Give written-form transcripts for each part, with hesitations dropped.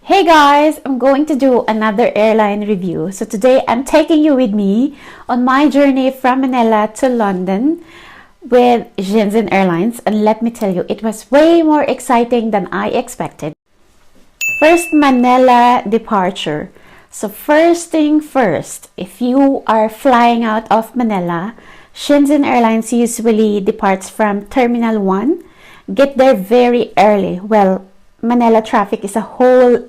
Hey guys, I'm going to do another airline review. So today I'm taking you with me on my journey from Manila to London with Shenzhen Airlines, and let me tell you, it was way more exciting than I expected. First, Manila departure. So first thing first, if you are flying out of Manila, Shenzhen Airlines usually departs from Terminal 1. Get there very early. Well, Manila traffic is a whole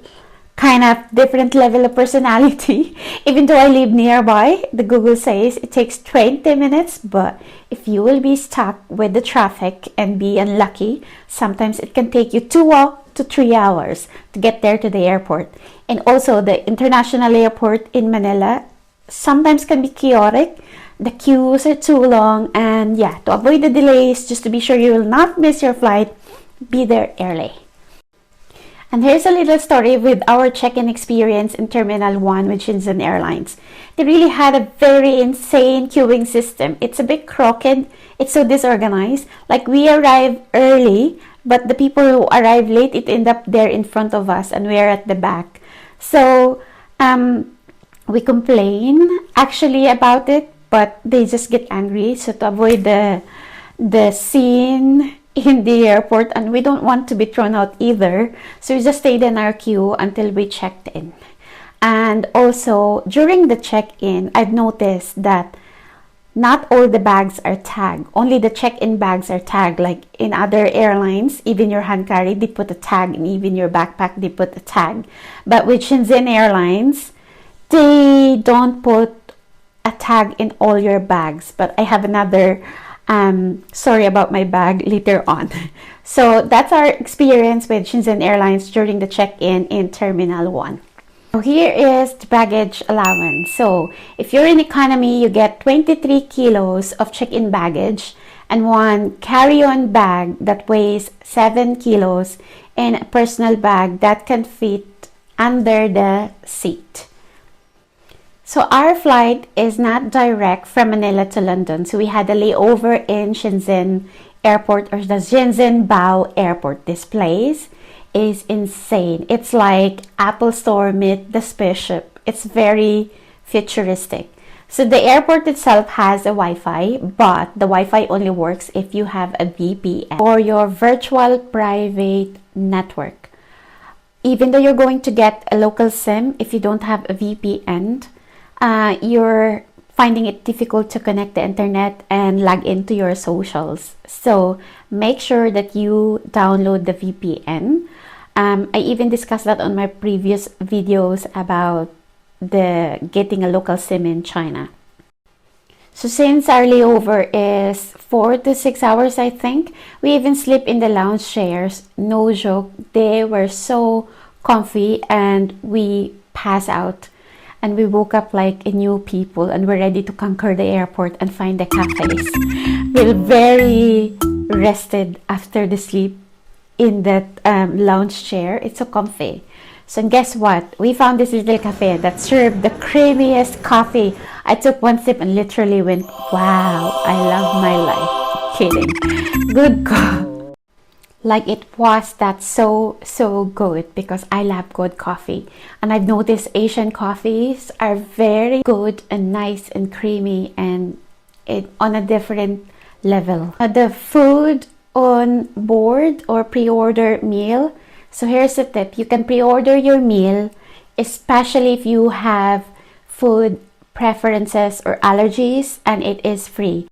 kind of different level of personality. Even though I live nearby, the Google says it takes 20 minutes, but if you will be stuck with the traffic and be unlucky, sometimes it can take you 2 to 3 hours to get there to the airport. And also the international airport in Manila sometimes can be chaotic. The queues are too long, and yeah, to avoid the delays, just to be sure you will not miss your flight, be there early. And here's a little story with our check-in experience in Terminal 1 with Shenzhen Airlines. They really had a very insane queuing system. It's a bit crooked. It's so disorganized. Like, we arrive early, but the people who arrive late, it end up there in front of us and we're at the back. So, we complain actually about it, but they just get angry. So to avoid the scene in the airport, and we don't want to be thrown out either, so we just stayed in our queue until we checked in. And also during the check-in, I've noticed that not all the bags are tagged. Only the check-in bags are tagged. Like in other airlines, even your hand carry, they put a tag, and even your backpack, they put a tag. But with Shenzhen Airlines, they don't put a tag in all your bags. But I have another sorry about my bag later on. So that's our experience with Shenzhen Airlines during the check-in in Terminal 1. So here is the baggage allowance. So if you're in economy, you get 23 kilos of check-in baggage and one carry-on bag that weighs 7 kilos and a personal bag that can fit under the seat. So our flight is not direct from Manila to London. So we had a layover in Shenzhen Airport, or the Shenzhen Bao Airport. This place is insane. It's like Apple Store meet the spaceship. It's very futuristic. So the airport itself has a Wi-Fi, but the Wi-Fi only works if you have a VPN or your virtual private network. Even though you're going to get a local SIM, if you don't have a VPN, you're finding it difficult to connect the internet and log into your socials. So make sure that you download the VPN. I even discussed that on my previous videos about getting a local SIM in China. So since our layover is 4 to 6 hours, I think, we even sleep in the lounge chairs. No joke, they were so comfy, and we pass out. And we woke up like a new people, and we're ready to conquer the airport and find the cafes. We're very rested after the sleep in that lounge chair. It's so comfy. So guess what? We found this little cafe that served the creamiest coffee. I took one sip and literally went, wow, I love my life. Kidding. Good coffee. Like, it was that so good, because I love good coffee, and I've noticed Asian coffees are very good and nice and creamy, and on a different level. The food on board or pre-order meal. So here's a tip: you can pre-order your meal, especially if you have food preferences or allergies, and it is free.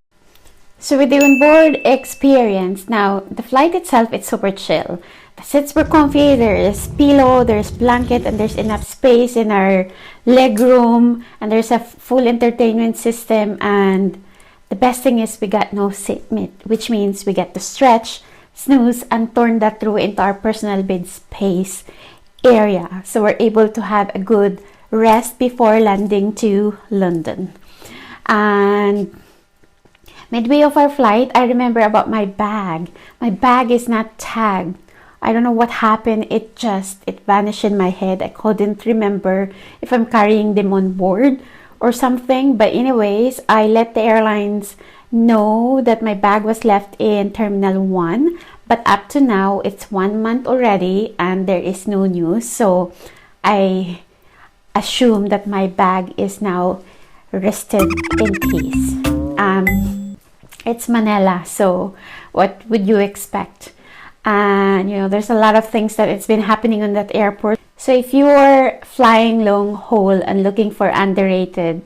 So with the onboard experience, now the flight itself, it's super chill. The seats were comfy, there is pillow, there's blanket, and there's enough space in our leg room, and there's a full entertainment system. And the best thing is we got no seat meat, which means we get to stretch, snooze, and turn that through into our personal bed space area. So we're able to have a good rest before landing to London. And midway of our flight, I remember about my bag. My bag is not tagged. I don't know what happened. It vanished in my head. I couldn't remember if I'm carrying them on board or something. But anyways, I let the airlines know that my bag was left in Terminal 1. But up to now, it's 1 month already and there is no news. So I assume that my bag is now rested in peace. It's Manila, so what would you expect? And there's a lot of things that it's been happening on that airport. So if you're flying long haul and looking for underrated,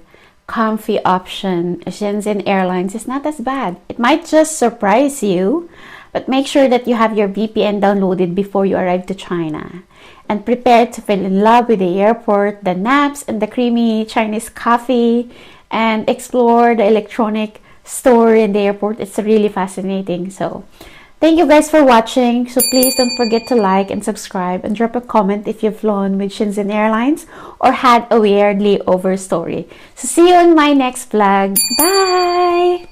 comfy option, Shenzhen Airlines is not as bad. It might just surprise you, but make sure that you have your VPN downloaded before you arrive to China. And prepare to fall in love with the airport, the naps, and the creamy Chinese coffee, and explore the electronic store in the airport. It's really fascinating. So thank you guys for watching. So please don't forget to like and subscribe and drop a comment if you've flown with Shenzhen Airlines or had a weird layover story. So see you in my next vlog. Bye!